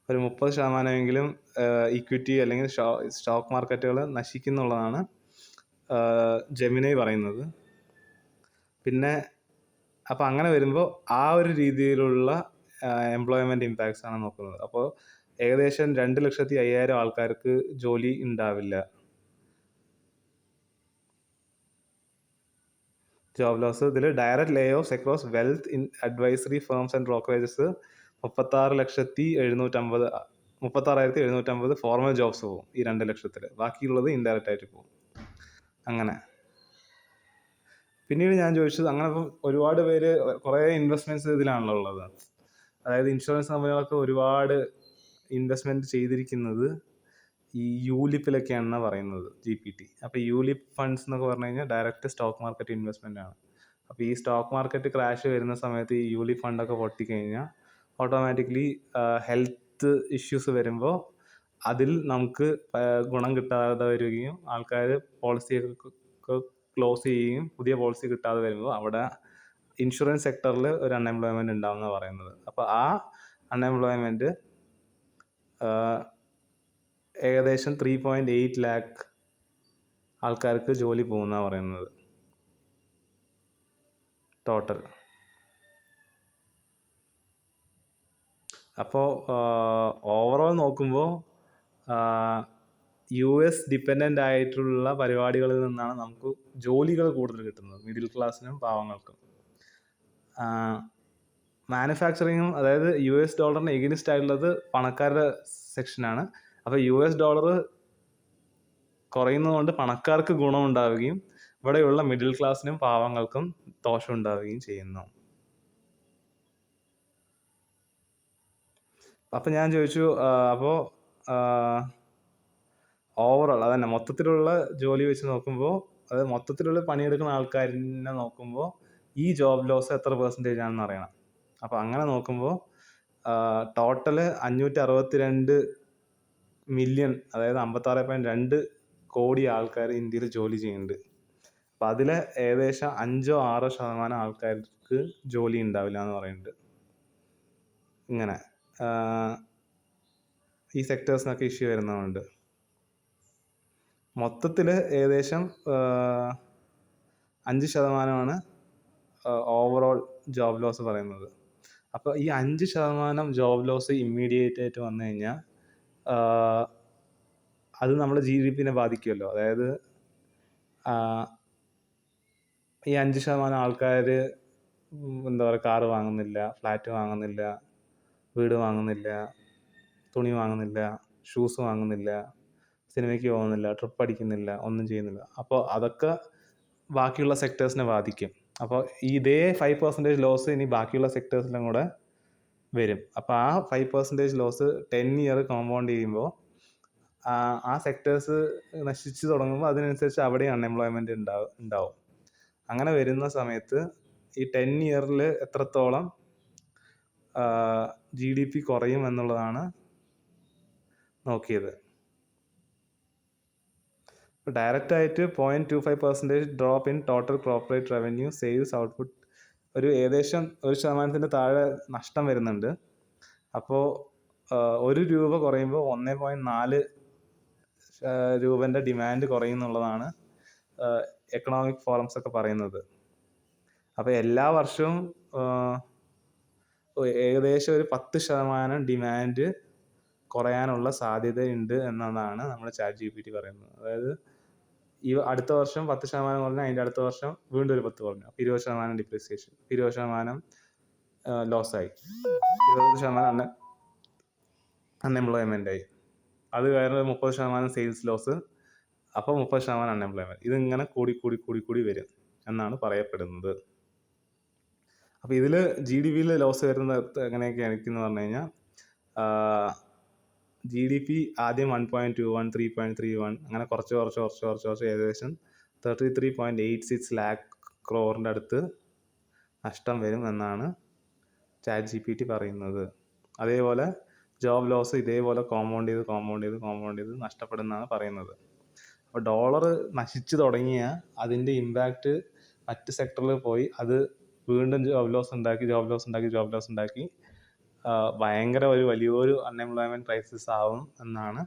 ഒരു 30% ഇക്വിറ്റി അല്ലെങ്കിൽ സ്റ്റോക്ക് മാർക്കറ്റുകൾ നശിക്കുന്നുള്ളതാണ് ജെമിനി പറയുന്നത്. പിന്നെ അപ്പോൾ അങ്ങനെ വരുമ്പോൾ ആ ഒരു രീതിയിലുള്ള എംപ്ലോയ്മെൻറ്റ് ഇമ്പാക്ട്സ് ആണ് നോക്കുന്നത്. അപ്പോൾ ഏകദേശം 2,50,000 ആൾക്കാർക്ക് ജോലി ഉണ്ടാവില്ല. Job loss. ഇതിൽ direct layoffs across wealth advisory firms and brokerages 36,750 formal jobs പോകും ഈ 2,00,000. ബാക്കിയുള്ളത് ഇൻഡയറക്റ്റ് ആയിട്ട് പോകും. അങ്ങനെ പിന്നീട് ഞാൻ ചോദിച്ചത്, അങ്ങനെ ഇപ്പം ഒരുപാട് പേര് കുറേ ഇൻവെസ്റ്റ്മെൻറ്റ്സ് ഇതിലാണല്ലോ ഉള്ളത്. അതായത് ഇൻഷുറൻസ് കമ്പനികളൊക്കെ ഒരുപാട് ഇൻവെസ്റ്റ്മെൻറ്റ് ചെയ്തിരിക്കുന്നത് ഈ യൂലിപ്പിലൊക്കെയാണെന്നാണ് പറയുന്നത്, GPT. അപ്പോൾ യൂലിപ്പ് ഫണ്ട്സ് എന്നൊക്കെ പറഞ്ഞു കഴിഞ്ഞാൽ ഡയറക്റ്റ് സ്റ്റോക്ക് മാർക്കറ്റ് ഇൻവെസ്റ്റ്മെൻ്റ് ആണ്. അപ്പോൾ ഈ സ്റ്റോക്ക് മാർക്കറ്റ് ക്രാഷ് വരുന്ന സമയത്ത് ഈ യൂലിപ്പ് ഫണ്ടൊക്കെ പൊട്ടിക്കഴിഞ്ഞാൽ ഓട്ടോമാറ്റിക്കലി ഹെൽത്ത് ഇഷ്യൂസ് വരുമ്പോൾ അതിൽ നമുക്ക് ഗുണം കിട്ടാതെ വരികയും ആൾക്കാർ പോളിസിയൊക്കെ ക്ലോസ് ചെയ്യുകയും പുതിയ പോളിസി കിട്ടാതെ വരുമ്പോൾ അവിടെ ഇൻഷുറൻസ് സെക്ടറിൽ ഒരു അൺഎംപ്ലോയ്മെൻറ്റ് ഉണ്ടാവുമെന്നാണ് പറയുന്നത്. അപ്പോൾ ആ അൺഎംപ്ലോയ്മെൻറ്റ് ഏകദേശം 3.8 lakh ആൾക്കാർക്ക് ജോലി പോകുന്നതാണ് പറയുന്നത് ടോട്ടൽ. അപ്പോൾ ഓവറോൾ നോക്കുമ്പോൾ US ഡിപ്പെൻഡൻ്റ് ആയിട്ടുള്ള പരിപാടികളിൽ നിന്നാണ് നമുക്ക് ജോലികൾ കൂടുതൽ കിട്ടുന്നത്, മിഡിൽ ക്ലാസ്സിനും പാവങ്ങൾക്കും. മാനുഫാക്ചറിങ്ങും, അതായത് US ഡോളറിന് എഗനിസ്റ്റ് ആയിട്ടുള്ളത് പണക്കാരുടെ സെക്ഷനാണ്. അപ്പോൾ US ഡോളർ കുറയുന്നതുകൊണ്ട് പണക്കാർക്ക് ഗുണമുണ്ടാവുകയും ഇവിടെയുള്ള മിഡിൽ ക്ലാസ്സിനും പാവങ്ങൾക്കും ദോഷം ഉണ്ടാവുകയും ചെയ്യുന്നു. അപ്പം ഞാൻ ചോദിച്ചു, അപ്പോൾ ഓവറോൾ അതന്നെ മൊത്തത്തിലുള്ള ജോലി വെച്ച് നോക്കുമ്പോൾ, അതായത് മൊത്തത്തിലുള്ള പണിയെടുക്കുന്ന ആൾക്കാരിനെ നോക്കുമ്പോൾ ഈ ജോബ് ലോസ് എത്ര % ആണെന്ന് അറിയണം. അപ്പോൾ അങ്ങനെ നോക്കുമ്പോൾ ടോട്ടൽ 562 മില്യൺ, അതായത് 56.2 കോടി ആൾക്കാർ ഇന്ത്യയിൽ ജോലി ചെയ്യുന്നുണ്ട്. അപ്പം അതിൽ ഏകദേശം 5-6% ആൾക്കാർക്ക് ജോലി ഉണ്ടാവില്ല എന്ന് പറയുന്നുണ്ട്. ഇങ്ങനെ ഈ സെക്ടേഴ്സിനൊക്കെ ഇഷ്യൂ വരുന്നതുകൊണ്ട് മൊത്തത്തിൽ ഏകദേശം 5% ഓവറോൾ ജോബ് ലോസ് പറയുന്നത്. അപ്പോൾ ഈ 5% ജോബ് ലോസ് ഇമ്മീഡിയറ്റ് ആയിട്ട് വന്നു കഴിഞ്ഞാൽ അത് നമ്മുടെ GDPനെ ബാധിക്കുമല്ലോ. അതായത് ഈ 5% ആൾക്കാർ എന്താ പറയുക, കാറ് വാങ്ങുന്നില്ല, ഫ്ലാറ്റ് വാങ്ങുന്നില്ല, വീട് വാങ്ങുന്നില്ല, തുണി വാങ്ങുന്നില്ല, ഷൂസ് വാങ്ങുന്നില്ല, സിനിമയ്ക്ക് പോകുന്നില്ല, ട്രിപ്പ് അടിക്കുന്നില്ല, ഒന്നും ചെയ്യുന്നില്ല. അപ്പോൾ അതൊക്കെ ബാക്കിയുള്ള സെക്ടേഴ്സിനെ ബാധിക്കും. അപ്പോൾ ഇതേ 5% ലോസ് ഇനി ബാക്കിയുള്ള സെക്ടേഴ്സിലും കൂടെ വരും. അപ്പോൾ ആ 5% ലോസ് 10 year കോമ്പൗണ്ട് ചെയ്യുമ്പോൾ ആ സെക്ടേഴ്സ് നശിച്ചു തുടങ്ങുമ്പോൾ അതിനനുസരിച്ച് അവിടെ അൺഎംപ്ലോയ്മെൻറ്റ് ഉണ്ടാവും. അങ്ങനെ വരുന്ന സമയത്ത് ഈ 10 year എത്രത്തോളം GDP കുറയും എന്നുള്ളതാണ് നോക്കിയത്. ഡയറക്റ്റായിട്ട് 0.25% drop in total corporate revenue sales output, ഒരു ഏകദേശം 1% താഴെ നഷ്ടം വരുന്നുണ്ട്. അപ്പോൾ ₹1 കുറയുമ്പോൾ 1.4 രൂപൻ്റെ ഡിമാൻഡ് കുറയുന്നുള്ളതാണ് എക്കണോമിക് ഫോറംസ് ഒക്കെ പറയുന്നത്. അപ്പോൾ എല്ലാ വർഷവും ഏകദേശം ഒരു 10% ഡിമാൻഡ് കുറയാനുള്ള സാധ്യതയുണ്ട് എന്നതാണ് നമ്മുടെ ChatGPT പറയുന്നത്. അതായത് ഈ അടുത്ത വർഷം 10% കുറഞ്ഞാൽ അതിൻ്റെ അടുത്ത വർഷം വീണ്ടും ഒരു 10 കുറഞ്ഞു. അപ്പോൾ 20% ഡിപ്രിസിയേഷൻ, 20% ലോസായി, 20% അൺഎംപ്ലോയ്മെൻ്റ് ആയി. അത് കാരണം 30% സെയിൽസ് ലോസ്, അപ്പോൾ 30% അൺഎംപ്ലോയ്മെൻറ്റ്. ഇതിങ്ങനെ കൂടി വരും എന്നാണ് പറയപ്പെടുന്നത്. അപ്പോൾ ഇതിൽ ജി ഡി പിയിൽ ലോസ് വരുന്നത് എങ്ങനെയൊക്കെയാണ് എന്ന് പറഞ്ഞു കഴിഞ്ഞാൽ ജി ഡി പി ആദ്യം 1.21, 3.31 അങ്ങനെ കുറച്ച് ഏകദേശം 33.86 lakh crore അടുത്ത് നഷ്ടം വരും എന്നാണ് ChatGPT പറയുന്നത്. അതേപോലെ ജോബ് ലോസ് ഇതേപോലെ കോമ്പൗണ്ട് ചെയ്ത് നഷ്ടപ്പെടുന്നതാണ് പറയുന്നത്. അപ്പോൾ ഡോളർ നശിച്ചു തുടങ്ങിയ അതിൻ്റെ ഇമ്പാക്റ്റ് മറ്റ് സെക്ടറിൽ പോയി അത് വീണ്ടും ജോബ് ലോസ് ഉണ്ടാക്കി ഭയങ്കര വലിയൊരു അൺഎംപ്ലോയ്മെൻറ്റ് ക്രൈസിസ് ആവും എന്നാണ്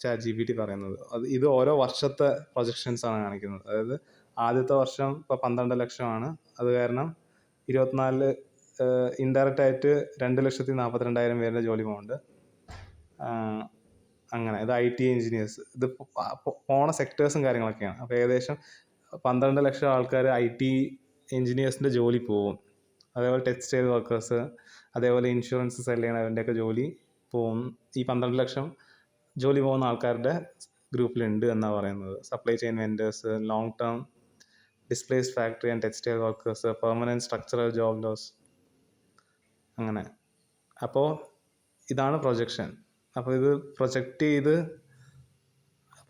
ChatGPT പറയുന്നത്. ഇത് ഓരോ വർഷത്തെ പ്രൊജക്ഷൻസ് ആണ് കാണിക്കുന്നത്. അതായത് ആദ്യത്തെ വർഷം ഇപ്പോൾ 12 ലക്ഷമാണ്. അത് കാരണം 24 ഇൻഡയറക്റ്റ് ആയിട്ട് 2,42,000 പേരുടെ ജോലി പോകുന്നുണ്ട്. അങ്ങനെ ഇത് IT എഞ്ചിനീയേഴ്സ്, ഇത് പോണ സെക്ടേഴ്സും കാര്യങ്ങളൊക്കെയാണ്. അപ്പോൾ ഏകദേശം 12 ലക്ഷം ആൾക്കാർ IT എഞ്ചിനീയേഴ്സിൻ്റെ ജോലി പോകും. അതേപോലെ ടെക്സ്റ്റൈൽ വർക്കേഴ്സ്, അതേപോലെ ഇൻഷുറൻസ് സെൽ ചെയ്യണവൻ്റെയൊക്കെ ജോലി പോകും. ഈ 12 ലക്ഷം ജോലി പോകുന്ന ആൾക്കാരുടെ ഗ്രൂപ്പിലുണ്ട് എന്നാണ് പറയുന്നത്. Supply chain vendors, long term displaced factory and textile workers, permanent structural job loss, അങ്ങനെ. അപ്പോൾ ഇതാണ് പ്രൊജക്ഷൻ. അപ്പോൾ ഇത് പ്രൊജക്റ്റ് ചെയ്ത്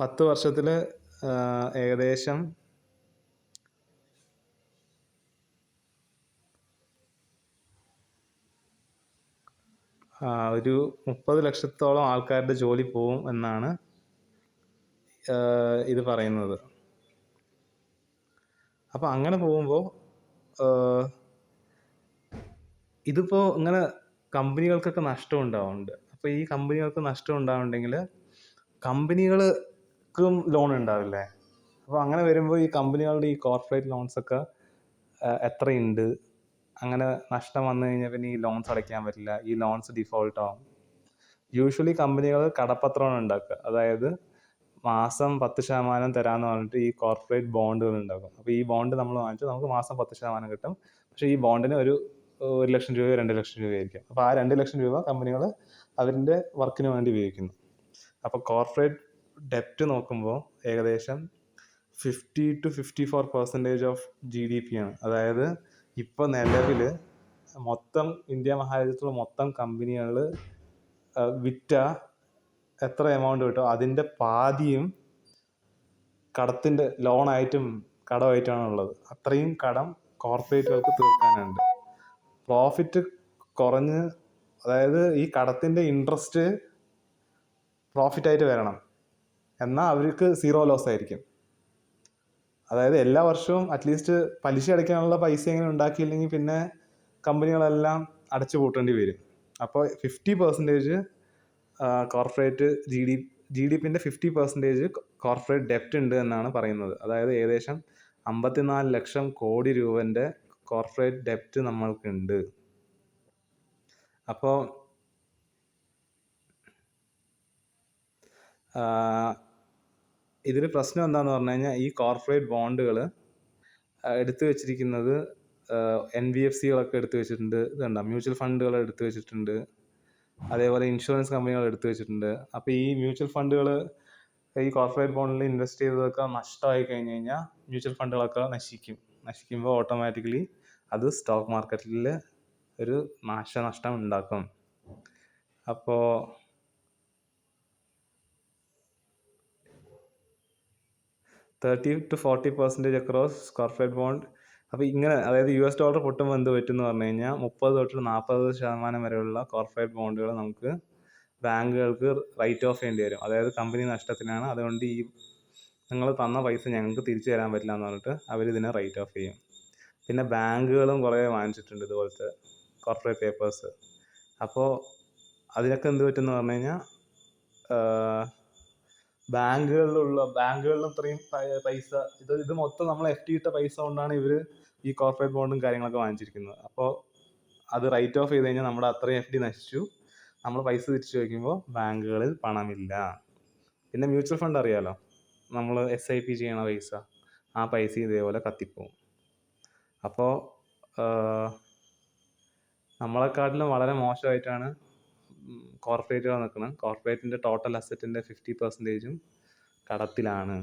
10 വർഷത്തിൽ ഏകദേശം ഒരു 30 ലക്ഷത്തോളം ആൾക്കാരുടെ ജോലി പോവും എന്നാണ് ഇത് പറയുന്നത്. അപ്പോൾ അങ്ങനെ പോകുമ്പോൾ ഇതിപ്പോൾ ഇങ്ങനെ കമ്പനികൾക്കൊക്കെ നഷ്ടം ഉണ്ടാവുന്നുണ്ട്. അപ്പോൾ ഈ കമ്പനികൾക്ക് നഷ്ടം ഉണ്ടാവുന്നുണ്ടെങ്കിൽ കമ്പനികൾക്കും ലോൺ ഉണ്ടാവില്ലേ? അപ്പോൾ അങ്ങനെ വരുമ്പോൾ ഈ കമ്പനികളുടെ ഈ കോർപ്പറേറ്റ് ലോൺസൊക്കെ എത്രയുണ്ട്, അങ്ങനെ നഷ്ടം വന്നു കഴിഞ്ഞാൽ പിന്നെ ഈ ലോൺസ് അടയ്ക്കാൻ പറ്റില്ല, ഈ ലോൺസ് ഡിഫോൾട്ട് ആവും. യൂഷ്വലി കമ്പനികൾ കടപ്പത്രമാണ് ഉണ്ടാക്കുക. അതായത് മാസം 10% തരാമെന്ന് പറഞ്ഞിട്ട് ഈ കോർപ്പറേറ്റ് ബോണ്ടുകൾ ഉണ്ടാക്കും. അപ്പോൾ ഈ ബോണ്ട് നമ്മൾ വാങ്ങിച്ചാൽ നമുക്ക് മാസം 10% കിട്ടും. പക്ഷേ ഈ ബോണ്ടിന് ഒരു 1 ലക്ഷം രൂപയോ 2 ലക്ഷം രൂപയായിരിക്കും. അപ്പോൾ ആ 2 ലക്ഷം രൂപ കമ്പനികൾ അവരുടെ വർക്കിന് വേണ്ടി ഉപയോഗിക്കുന്നു. അപ്പോൾ കോർപ്പറേറ്റ് ഡെപ്റ്റ് നോക്കുമ്പോൾ ഏകദേശം 50-54% ഓഫ് GDP ആണ്. അതായത് ഇപ്പോൾ നിലവിൽ മൊത്തം ഇന്ത്യ മഹാരാജ്യത്തുള്ള മൊത്തം കമ്പനികൾ വിറ്റ എത്ര എമൗണ്ട് കിട്ടും അതിൻ്റെ പാതിയും കടത്തിൻ്റെ ലോണായിട്ടും കടമായിട്ടാണ് ഉള്ളത്. അത്രയും കടം കോർപ്പറേറ്റുകൾക്ക് തീർക്കാനുണ്ട്. പ്രോഫിറ്റ് കുറഞ്ഞ്, അതായത് ഈ കടത്തിൻ്റെ ഇൻട്രസ്റ്റ് പ്രോഫിറ്റായിട്ട് വരണം, എന്നാൽ അവർക്ക് സീറോ ലോസ് ആയിരിക്കും. അതായത് എല്ലാ വർഷവും അറ്റ്ലീസ്റ്റ് പലിശ അടയ്ക്കാനുള്ള പൈസ എങ്ങനെ ഉണ്ടാക്കിയില്ലെങ്കിൽ പിന്നെ കമ്പനികളെല്ലാം അടച്ചു പൂട്ടേണ്ടി വരും. അപ്പോൾ 50% കോർപ്പറേറ്റ് GDPൻ്റെ 50% കോർപ്പറേറ്റ് ഡെപ്റ്റ് ഉണ്ട് എന്നാണ് പറയുന്നത്. അതായത് ഏകദേശം 54 ലക്ഷം കോടി രൂപൻ്റെ കോർപ്പറേറ്റ് ഡെപ്റ്റ് നമ്മൾക്കുണ്ട്. അപ്പോൾ ഇതിൽ പ്രശ്നം എന്താണെന്ന് പറഞ്ഞു കഴിഞ്ഞാൽ ഈ കോർപ്പറേറ്റ് ബോണ്ടുകൾ എടുത്തു വെച്ചിരിക്കുന്നത് NBFCകളൊക്കെ എടുത്തു വെച്ചിട്ടുണ്ട്, ഇതുണ്ട മ്യൂച്വൽ ഫണ്ടുകൾ എടുത്തു വെച്ചിട്ടുണ്ട്, അതേപോലെ ഇൻഷുറൻസ് കമ്പനികൾ എടുത്തു വെച്ചിട്ടുണ്ട്. അപ്പോൾ ഈ മ്യൂച്വൽ ഫണ്ടുകൾ ഈ കോർപ്പറേറ്റ് ബോണ്ടിൽ ഇൻവെസ്റ്റ് ചെയ്തതൊക്കെ നഷ്ടമായി കഴിഞ്ഞ് കഴിഞ്ഞാൽ മ്യൂച്വൽ ഫണ്ടുകളൊക്കെ നശിക്കുമ്പോൾ ഓട്ടോമാറ്റിക്കലി അത് സ്റ്റോക്ക് മാർക്കറ്റിൽ ഒരു നാശനഷ്ടം ഉണ്ടാക്കും. അപ്പോൾ 30-40% അക്രോസ് കോർപ്പറേറ്റ് ബോണ്ട്. അപ്പോൾ ഇങ്ങനെ, അതായത് US ഡോളർ പൊട്ടുമ്പോൾ എന്ത് പറ്റുമെന്ന് പറഞ്ഞു കഴിഞ്ഞാൽ 30-40% വരെയുള്ള കോർപ്പറേറ്റ് ബോണ്ടുകൾ നമുക്ക് ബാങ്കുകൾക്ക് റൈറ്റ് ഓഫ് ചെയ്യേണ്ടി വരും. അതായത് കമ്പനി നഷ്ടത്തിനാണ്, അതുകൊണ്ട് ഈ നിങ്ങൾ തന്ന പൈസ ഞങ്ങൾക്ക് തിരിച്ചു തരാൻ പറ്റില്ല എന്ന് പറഞ്ഞിട്ട് അവരിതിനെ റൈറ്റ് ഓഫ് ചെയ്യും. പിന്നെ ബാങ്കുകളും കുറേ വാങ്ങിച്ചിട്ടുണ്ട് ഇതുപോലത്തെ കോർപ്പറേറ്റ് പേപ്പേഴ്സ്. അപ്പോൾ അതിനൊക്കെ എന്ത് പറ്റുമെന്ന് പറഞ്ഞു കഴിഞ്ഞാൽ ബാങ്കുകളിലും ഇത്രയും പൈസ, ഇത് മൊത്തം നമ്മൾ FD ഇട്ട പൈസ കൊണ്ടാണ് ഇവർ ഈ കോർപ്പറേറ്റ് ബോണ്ടും കാര്യങ്ങളൊക്കെ വാങ്ങിച്ചിരിക്കുന്നത്. അപ്പോൾ അത് റൈറ്റ് ഓഫ് ചെയ്ത് കഴിഞ്ഞാൽ നമ്മുടെ അത്രയും FD നശിച്ചു. നമ്മൾ പൈസ തിരിച്ചു ചോദിക്കുമ്പോൾ ബാങ്കുകളിൽ പണമില്ല. പിന്നെ മ്യൂച്വൽ ഫണ്ട് അറിയാലോ, നമ്മൾ SIP ചെയ്യണ പൈസ, ആ പൈസ ഇതേപോലെ കത്തിപ്പോവും. അപ്പോൾ നമ്മളെക്കാട്ടിലും വളരെ മോശമായിട്ടാണ് കോർപ്പറേറ്റുകൾ നിൽക്കുന്നത്. കോർപ്പറേറ്റിൻ്റെ ടോട്ടൽ അസറ്റിൻ്റെ 50% കടത്തിലാണ്.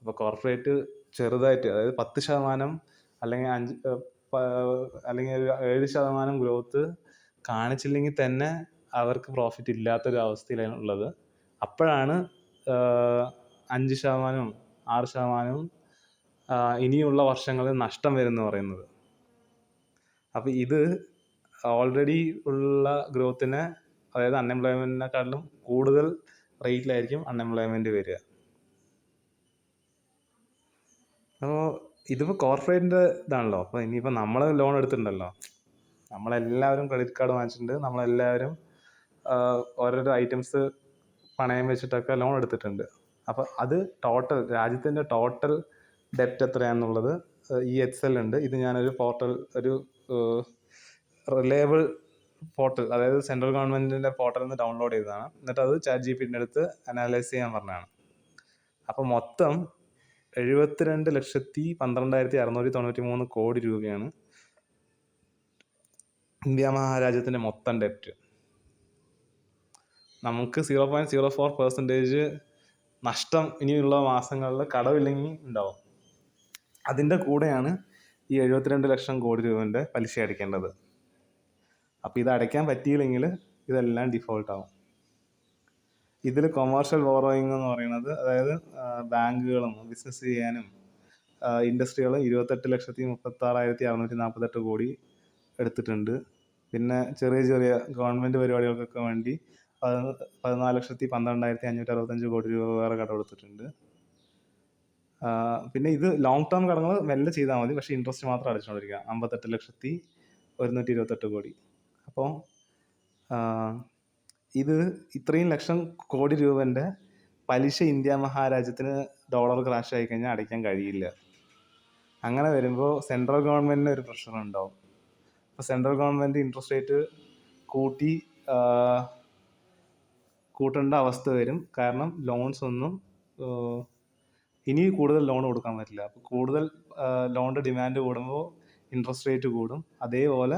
അപ്പോൾ കോർപ്പറേറ്റ് ചെറുതായിട്ട്, അതായത് 10% അല്ലെങ്കിൽ അല്ലെങ്കിൽ ഒരു 7% ഗ്രോത്ത് കാണിച്ചില്ലെങ്കിൽ തന്നെ അവർക്ക് പ്രോഫിറ്റ് ഇല്ലാത്തൊരു അവസ്ഥയിലാണ് ഉള്ളത്. അപ്പോഴാണ് 5%, 6% ഇനിയുള്ള വർഷങ്ങളിൽ നഷ്ടം വരുമെന്ന് പറയുന്നത്. അപ്പോൾ ഇത് ഓൾറെഡി ഉള്ള ഗ്രോത്തിനെ, അതായത് അൺഎംപ്ലോയ്മെൻറ്റിനെക്കാട്ടിലും കൂടുതൽ റേറ്റിലായിരിക്കും അൺഎംപ്ലോയ്മെൻറ്റ് വരിക. അപ്പോൾ ഇതിപ്പോൾ കോർപ്പറേറ്റിൻ്റെ ഇതാണല്ലോ. അപ്പോൾ ഇനിയിപ്പോൾ നമ്മൾ ലോൺ എടുത്തിട്ടുണ്ടല്ലോ, നമ്മളെല്ലാവരും ക്രെഡിറ്റ് കാർഡ് വാങ്ങിച്ചിട്ടുണ്ട്, നമ്മളെല്ലാവരും ഓരോരോ ഐറ്റംസ് പണയം വെച്ചിട്ടൊക്കെ ലോൺ എടുത്തിട്ടുണ്ട്. അപ്പോൾ അത് ടോട്ടൽ രാജ്യത്തിൻ്റെ ടോട്ടൽ ഡെപ്റ്റ് എത്രയാണെന്നുള്ളത് ഈ എക്സൽ ഉണ്ട്. ഇത് ഞാനൊരു പോർട്ടൽ, ഒരു റിലയബിൾ പോർട്ടൽ, അതായത് സെൻട്രൽ ഗവൺമെൻറ്റിൻ്റെ പോർട്ടലിൽ നിന്ന് ഡൗൺലോഡ് ചെയ്തതാണ്. എന്നിട്ട് അത് ChatGPT അടുത്ത് അനാലൈസ് ചെയ്യാൻ പറഞ്ഞതാണ്. അപ്പോൾ മൊത്തം 72,12,693 കോടി രൂപയാണ് ഇന്ത്യ മഹാരാജ്യത്തിൻ്റെ മൊത്തം ഡെപ്റ്റ്. നമുക്ക് 0.04% നഷ്ടം ഇനിയുള്ള മാസങ്ങളിൽ കടമില്ലെങ്കിൽ ഉണ്ടാവും. അതിൻ്റെ കൂടെയാണ് ഈ 72 ലക്ഷം കോടി രൂപേൻ്റെ പലിശ അടയ്ക്കേണ്ടത്. അപ്പോൾ ഇത് അടയ്ക്കാൻ പറ്റിയില്ലെങ്കിൽ ഇതെല്ലാം ഡിഫോൾട്ട് ആവും. ഇതിൽ കൊമേഴ്ഷ്യൽ ബോറോയിങ് എന്ന് പറയുന്നത്, അതായത് ബാങ്കുകളും ബിസിനസ് ചെയ്യാനും ഇൻഡസ്ട്രികളും 28,36,648 കോടി എടുത്തിട്ടുണ്ട്. പിന്നെ ചെറിയ ചെറിയ ഗവൺമെൻറ് പരിപാടികൾക്കൊക്കെ വേണ്ടി 14,12,565 കോടി രൂപ വേറെ കടം എടുത്തിട്ടുണ്ട്. പിന്നെ ഇത് ലോങ് ടേം കടങ്ങൾ മെല്ലെ ചെയ്താൽ മതി, പക്ഷേ ഇൻട്രസ്റ്റ് മാത്രം അടച്ചുകൊണ്ടിരിക്കുക. 58,128 കോടി. അപ്പോൾ ഇത് ഇത്രയും ലക്ഷം കോടി രൂപൻ്റെ പലിശ ഇന്ത്യ മഹാരാജ്യത്തിന് ഡോളർ ക്രാഷ് ആയി കഴിഞ്ഞാൽ അടയ്ക്കാൻ കഴിയില്ല. അങ്ങനെ വരുമ്പോൾ സെൻട്രൽ ഗവൺമെൻറ്റിന് ഒരു പ്രഷർ ഉണ്ടാവും. അപ്പോൾ സെൻട്രൽ ഗവൺമെൻറ് ഇൻട്രസ്റ്റ് റേറ്റ് കൂട്ടേണ്ട അവസ്ഥ വരും. കാരണം ലോൺസ് ഒന്നും ഇനി കൂടുതൽ ലോൺ കൊടുക്കാൻ പറ്റില്ല. അപ്പോൾ കൂടുതൽ ലോണിൻ്റെ ഡിമാൻഡ് കൂടുമ്പോൾ ഇൻട്രസ്റ്റ് റേറ്റ് കൂടും. അതേപോലെ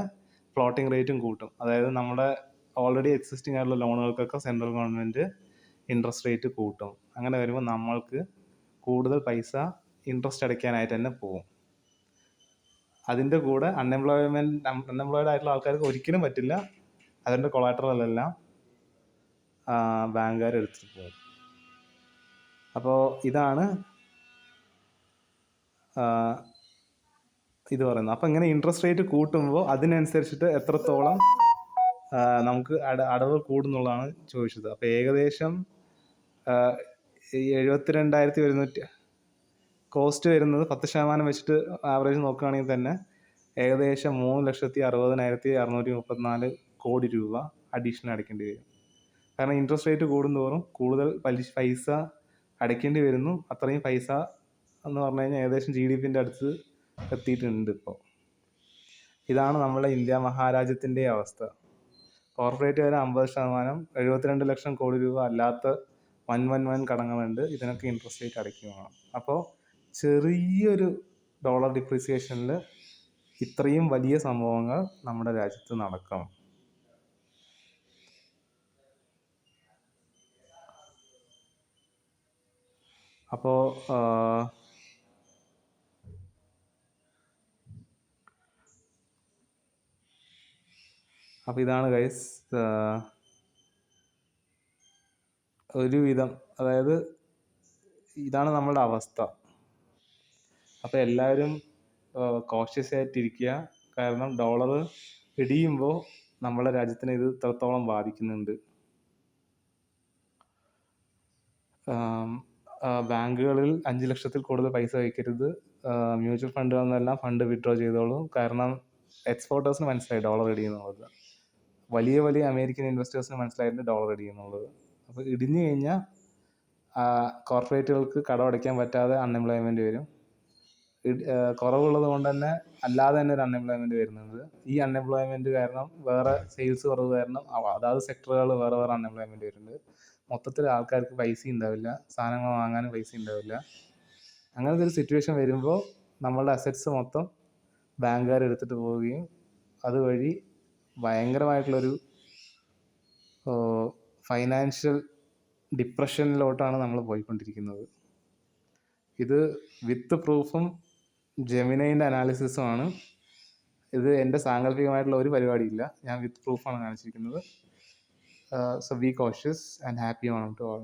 ഫ്ലോട്ടിംഗ് റേറ്റും കൂട്ടും. അതായത് നമ്മുടെ ഓൾറെഡി എക്സിസ്റ്റിംഗ് ആയിട്ടുള്ള ലോണുകൾക്കൊക്കെ സെൻട്രൽ ഗവൺമെൻറ് ഇൻട്രസ്റ്റ് റേറ്റ് കൂട്ടും. അങ്ങനെ വരുമ്പോൾ നമ്മൾക്ക് കൂടുതൽ പൈസ ഇൻട്രസ്റ്റ് അടയ്ക്കാനായിട്ട് തന്നെ പോകും. അതിൻ്റെ കൂടെ അൺഎംപ്ലോയ്ഡ് ആയിട്ടുള്ള ആൾക്കാർക്ക് ഒരിക്കലും പറ്റില്ല. അതിൻ്റെ കൊളാറ്ററലെല്ലാം ബാങ്കുകാർ എടുത്തിട്ട് പോകും. അപ്പോൾ ഇതാണ് ഇത് പറയുന്നത്. അപ്പോൾ ഇങ്ങനെ ഇൻട്രസ്റ്റ് റേറ്റ് കൂട്ടുമ്പോൾ അതിനനുസരിച്ചിട്ട് എത്രത്തോളം നമുക്ക് അടവ് കൂടുന്നുള്ളതാണ് ചോദിച്ചത്. അപ്പോൾ ഏകദേശം 72,100 കോസ്റ്റ് വരുന്നത് 10% വെച്ചിട്ട് ആവറേജ് നോക്കുകയാണെങ്കിൽ തന്നെ ഏകദേശം 3,60,634 കോടി രൂപ അഡീഷണൽ അടയ്ക്കേണ്ടി വരും. കാരണം ഇൻട്രസ്റ്റ് റേറ്റ് കൂടുന്തോറും കൂടുതൽ പൈസ അടയ്ക്കേണ്ടി വരുന്നു. അത്രയും പൈസ എന്ന് പറഞ്ഞു കഴിഞ്ഞാൽ ഏകദേശം GDPൻ്റെ അടുത്ത് എത്തിയിട്ടുണ്ട് ഇപ്പോൾ. ഇതാണ് നമ്മുടെ ഇന്ത്യ മഹാരാജ്യത്തിൻ്റെ അവസ്ഥ. കോർപ്പറേറ്റുകാർ 50%, 72 ലക്ഷം കോടി രൂപ അല്ലാത്ത വൻ കടങ്ങളുണ്ട്. ഇതിനൊക്കെ ഇൻട്രസ്റ്റ് റേറ്റ് അടയ്ക്കുകയാണ്. അപ്പോൾ ചെറിയൊരു ഡോളർ ഡിപ്രീസിയേഷനിൽ ഇത്രയും വലിയ സംഭവങ്ങൾ നമ്മുടെ രാജ്യത്ത് നടക്കും. അപ്പോൾ ഇതാണ് ഗൈസ് ഒരുവിധം, അതായത് ഇതാണ് നമ്മളുടെ അവസ്ഥ. അപ്പോൾ എല്ലാവരും കോഷ്യസ് ആയിട്ടിരിക്കുക. കാരണം ഡോളർ ഇടിയുമ്പോൾ നമ്മുടെ രാജ്യത്തിനെ ഇത് ഇത്രത്തോളം ബാധിക്കുന്നുണ്ട്. ബാങ്കുകളിൽ 5 ലക്ഷത്തിൽ കൂടുതൽ പൈസ വയ്ക്കരുത്. മ്യൂച്വൽ ഫണ്ടുകളിൽ നിന്നെല്ലാം ഫണ്ട് വിഡ്രോ ചെയ്തോളൂ. കാരണം എക്സ്പോർട്ടേഴ്സിന് മനസ്സിലായി ഡോളർ ഇടിയുന്നുള്ളത്. വലിയ അമേരിക്കൻ ഇൻവെസ്റ്റേഴ്സിന് മനസ്സിലായിട്ട് ഡോളർ ഇടിയുന്നുള്ളത്. അപ്പോൾ ഇടിഞ്ഞു കഴിഞ്ഞാൽ കോർപ്പറേറ്റുകൾക്ക് കടമടയ്ക്കാൻ പറ്റാതെ അൺഎംപ്ലോയ്മെൻറ്റ് വരും. കുറവുള്ളത് കൊണ്ട് തന്നെ അല്ലാതെ തന്നെ ഒരു അൺഎംപ്ലോയ്മെൻറ്റ് വരുന്നുണ്ട്. ഈ അൺഎംപ്ലോയ്മെൻറ്റ് കാരണം വേറെ സെയിൽസ് കുറവ് കാരണം അതാത് സെക്ടറുകൾ വേറെ അൺഎംപ്ലോയ്മെൻറ്റ് വരുന്നുണ്ട്. മൊത്തത്തിൽ ആൾക്കാർക്ക് പൈസ ഉണ്ടാവില്ല, സാധനങ്ങൾ വാങ്ങാനും പൈസ ഉണ്ടാവില്ല. അങ്ങനത്തെ ഒരു സിറ്റുവേഷൻ വരുമ്പോൾ നമ്മളുടെ അസറ്റ്സ് മൊത്തം ബാങ്കുകാർ എടുത്തിട്ട് പോവുകയും അതുവഴി ഭയങ്കരമായിട്ടുള്ളൊരു ഫൈനാൻഷ്യൽ ഡിപ്രഷനിലോട്ടാണ് നമ്മൾ പോയിക്കൊണ്ടിരിക്കുന്നത്. ഇത് വിത്ത് പ്രൂഫും ജെമിനൈൻ്റെ അനാലിസിസുമാണ്. ഇത് എൻ്റെ സാങ്കല്പികമായിട്ടുള്ള ഒരു പരിപാടിയില്ല, ഞാൻ വിത്ത് പ്രൂഫാണ് കാണിച്ചിരിക്കുന്നത്. So be cautious and happy Onam to all.